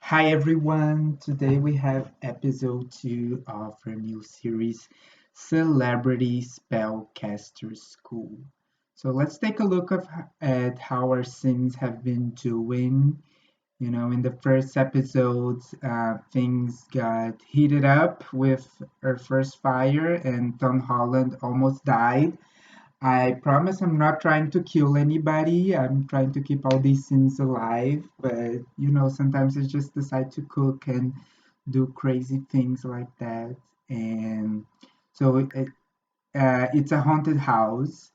Hi everyone, today we have episode 2 of our new series, Celebrity Spellcaster School. So let's take a look at how our Sims have been doing. In the first episodes, things got heated up with our first fire and Tom Holland almost died. I promise I'm not trying to kill anybody. I'm trying to keep all these sins alive. But sometimes I just decide to cook and do crazy things like that. And so it's a haunted house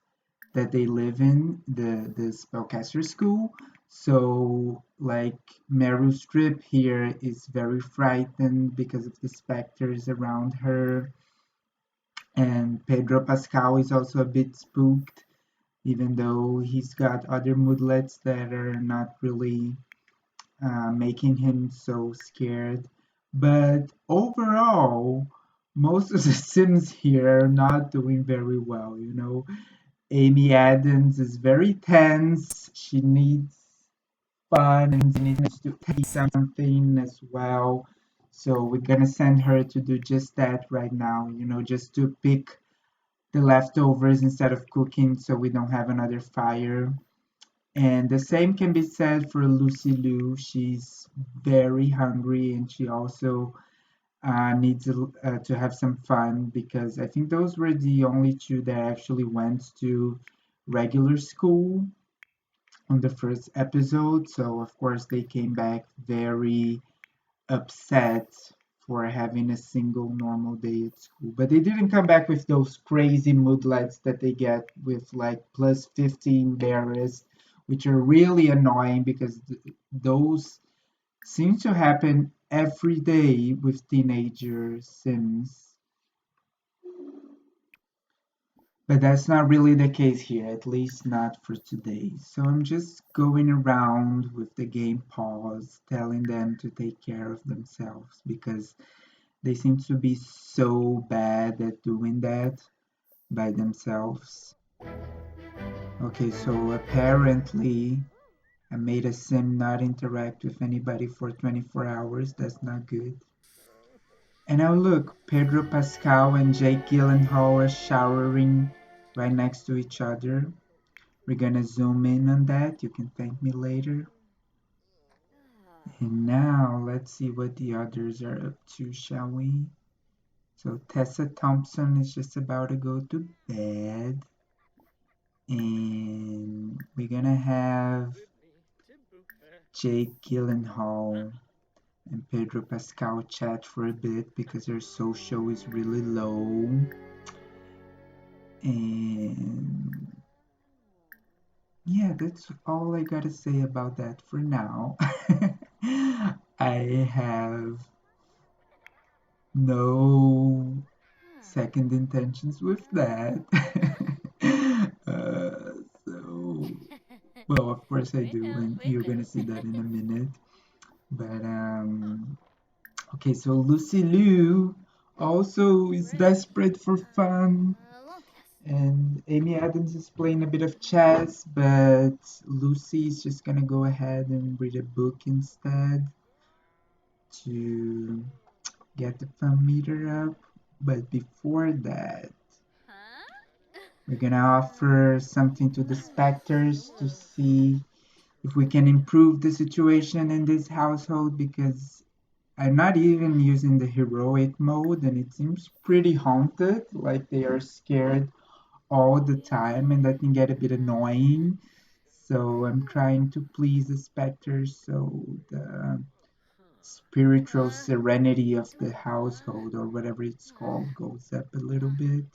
that they live in, the spellcaster school. So like Meryl Streep here is very frightened because of the specters around her. And Pedro Pascal is also a bit spooked even though he's got other moodlets that are not really making him so scared. But overall, most of the Sims here are not doing very well. Amy Adams is very tense. She needs fun and she needs to eat something as well. So we're gonna send her to do just that right now, just to pick the leftovers instead of cooking so we don't have another fire. And the same can be said for Lucy Liu. She's very hungry and she also needs to have some fun because I think those were the only two that actually went to regular school on the first episode. So, of course, they came back very upset for having a single normal day at school. But they didn't come back with those crazy moodlets that they get with like plus 15 berries, which are really annoying because those seem to happen every day with teenager Sims. But that's not really the case here, at least not for today. So I'm just going around with the game pause, telling them to take care of themselves because they seem to be so bad at doing that by themselves. Okay, so apparently I made a sim not interact with anybody for 24 hours. That's not good. And now look, Pedro Pascal and Jake Gyllenhaal are showering right next to each other. We're gonna zoom in on that. You can thank me later. And now let's see what the others are up to, shall we? So Tessa Thompson is just about to go to bed. And we're gonna have Jake Gyllenhaal and Pedro Pascal chat for a bit because their social is really low. And yeah, that's all I gotta say about that for now. I have no second intentions with that. So, well, of course I do, and you're gonna see that in a minute. But okay, so Lucy Liu also is desperate for fun, and Amy Adams is playing a bit of chess, but Lucy is just gonna go ahead and read a book instead to get the fun meter up. But before that, we're gonna offer something to the specters to see if we can improve the situation in this household because I'm not even using the heroic mode and it seems pretty haunted, like they are scared all the time and that can get a bit annoying. So I'm trying to please the specters so the spiritual serenity of the household or whatever it's called goes up a little bit.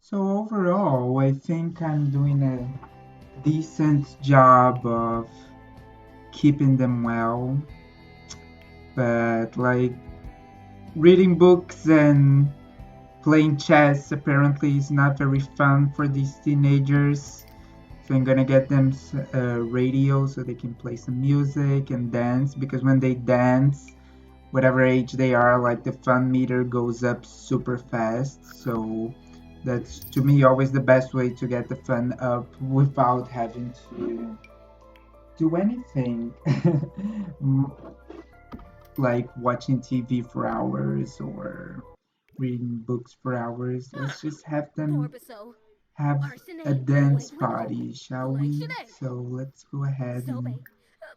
So overall, I think I'm doing a decent job of keeping them well, but like reading books and playing chess apparently is not very fun for these teenagers. So I'm gonna get them a radio so they can play some music and dance because when they dance, whatever age they are, like the fun meter goes up super fast. So that's to me always the best way to get the fun up without having to do anything. M- like watching TV for hours or reading books for hours. Let's just have them Borbaso, have a Arsene, dance Wigwam, party, shall we? Collection So let's go ahead and Sobe,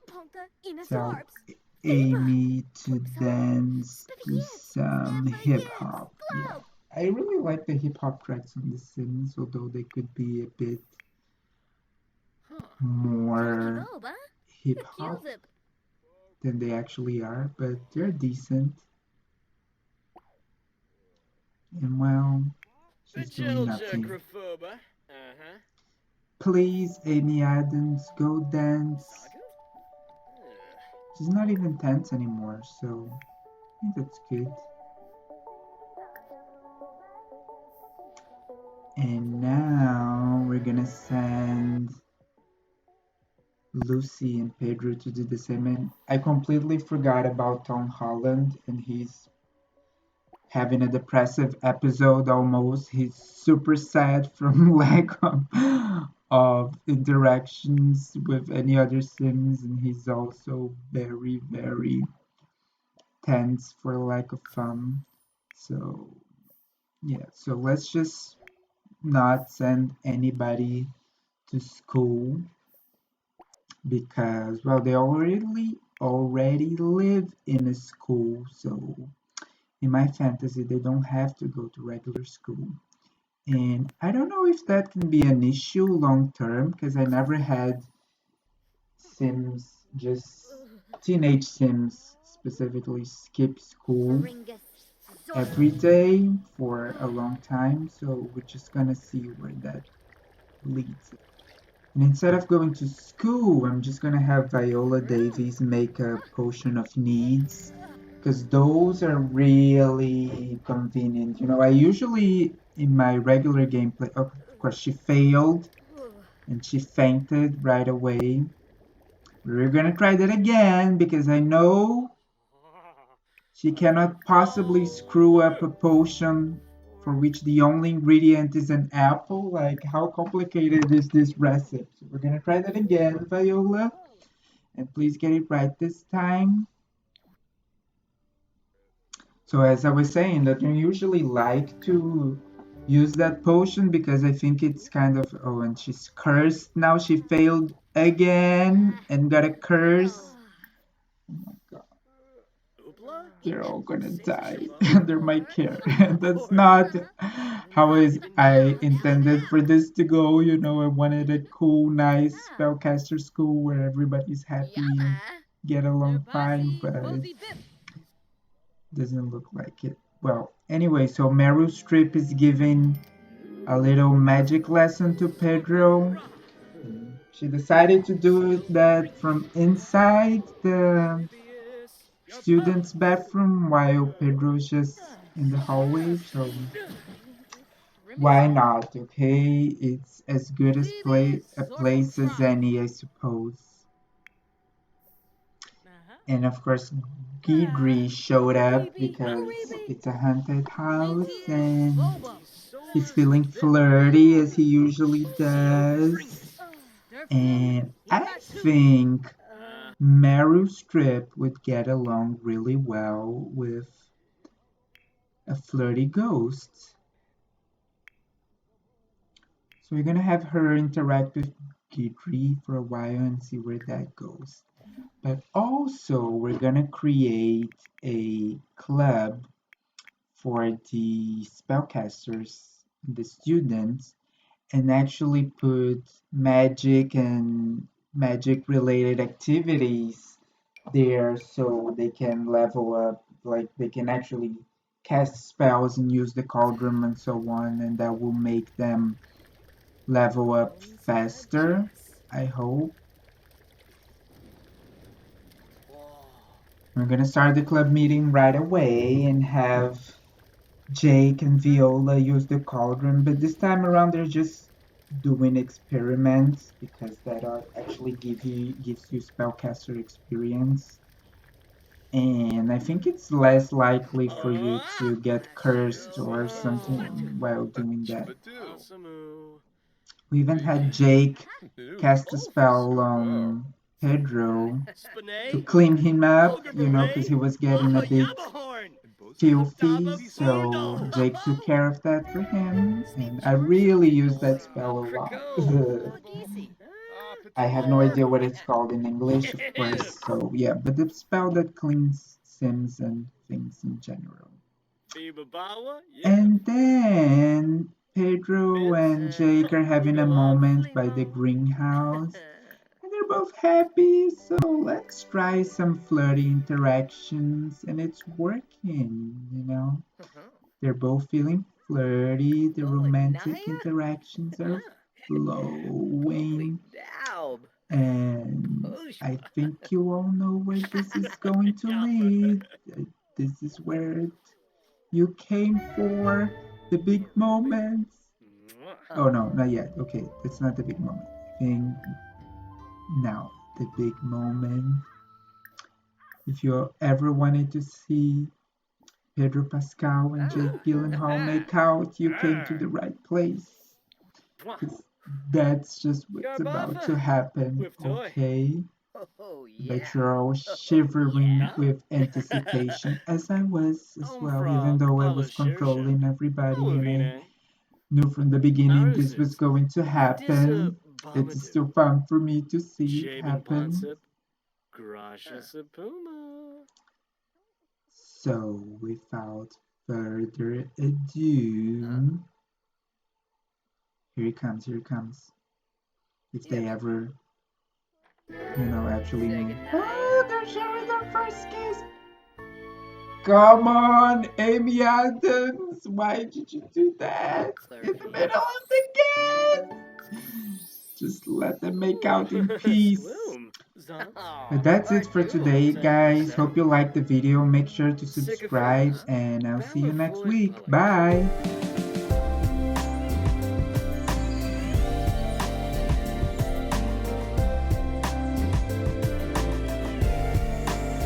Ponta, Ines tell Harps, Theba, Amy to Borbaso, dance to Spiviets, some hip Snappiets, hop. Yeah, Globe, I really like the hip hop tracks on The Sims, although they could be a bit Jockey more Boba, hip hop Qzip, than they actually are, but they're decent. And well, she's doing nothing. Please, Amy Adams, go dance. She's not even tense anymore, so I think that's good. And now we're gonna send Lucy and Pedro to do the same. And I completely forgot about Tom Holland, and he's having a depressive episode almost. He's super sad from lack of interactions with any other Sims, and he's also very, very tense for lack of fun. So, yeah, so let's just not send anybody to school because, well, they already live in a school. So in my fantasy, they don't have to go to regular school. And I don't know if that can be an issue long term because I never had Sims, just teenage Sims specifically, skip school Ringus, every Zorky, day for a long time. So we're just gonna see where that leads. And instead of going to school, I'm just gonna have Viola Davies make a potion of needs because those are really convenient. You know, I usually in my regular gameplay, of course, she failed and she fainted right away. We're gonna try that again because I know she cannot possibly screw up a potion for which the only ingredient is an apple. Like, how complicated is this recipe? So we're gonna try that again, Viola, and please get it right this time. So as I was saying, that you usually like to use that potion because I think it's kind of, oh, and she's cursed now. She failed again and got a curse. Oh my God, they're all gonna die under my care. That's not how is I intended for this to go. You know, I wanted a cool, nice spellcaster school where everybody's happy and Yama, get along fine, Nurbasi, but Bozy Bip, doesn't look like it. Well, anyway, so Meryl Streep is giving a little magic lesson to Pedro. She decided to do that from inside the student's bathroom while Pedro's just in the hallway. So why Rimiso, not? Okay, it's as good as Phoebe, a Sorbo place as Try, any, I suppose. And of course, Guidry showed up Aribi, because Aribi, it's a haunted house Meteor, and Bobo, he's feeling flirty as he usually does. Durflin, And I Hipatu, think Meryl Streep would get along really well with a flirty ghost. So we're gonna have her interact with Guidry for a while and see where that goes. But also, we're gonna create a club for the spellcasters, the students, and actually put magic and magic related activities there so they can level up, like they can actually cast spells and use the cauldron and so on, and that will make them level up Bonza faster, Jess. I hope. We're gonna start the club meeting right away and have Jake and Viola use the cauldron, but this time around they're just doing experiments because that actually gives you spellcaster experience. And I think it's less likely for you to get cursed or something while doing that. We even had Jake cast a spell on Pedro to Spinay. clean him up, Ogre you know, because he beret. was getting a Aha bit Yabahorn. filthy. Dava So Forno. Jake took care of that for him, Sneak and I charm really shot. use that spell a lot. Crico. Geesey. I have no idea what it's called in English, of course. So yeah, but the spell that cleans sims and things in general. Bibabawa. Yeah. And then Pedro Bibs. and Jake are having a Boogaloo. moment by the greenhouse. And they're both happy, so let's try some flirty interactions. And it's working, you know? They're both feeling flirty. The Oh, romantic Naya? interactions are Holy flowing. daub. And I Pushma. think you all know where this is going to lead. This is where you came for the big moments. Oh no, not yet. Okay, that's not the big moment. I think now the big moment. If you ever wanted to see Pedro Pascal and Jake Gyllenhaal make out, you came to the right place. Because that's just what's about to Garbafa. happen, Whip toy. okay? Oh, Bet yeah. you're all Oh, shivering yeah. with anticipation, as I was as well, even Frog. though I Pala was Shersha. controlling everybody and I Awavine. knew from the beginning this was Marzit. going to Dissa happen. It's Bombadou. still fun for me to see it Shaben happen. Ponsip. Grasha Sapuma. So, without further ado, here it comes, here it comes. If they ever, actually move. Oh, they're showing their first kiss. Come on, Amy Adams. Why did you do that? In the middle of the game. Just let them make out in peace. Swoom. Zon. But that's it for today, guys. Hope you liked the video. Make sure to Sick of subscribe, furs. and I'll see you next Balafoy week. Palak. Bye.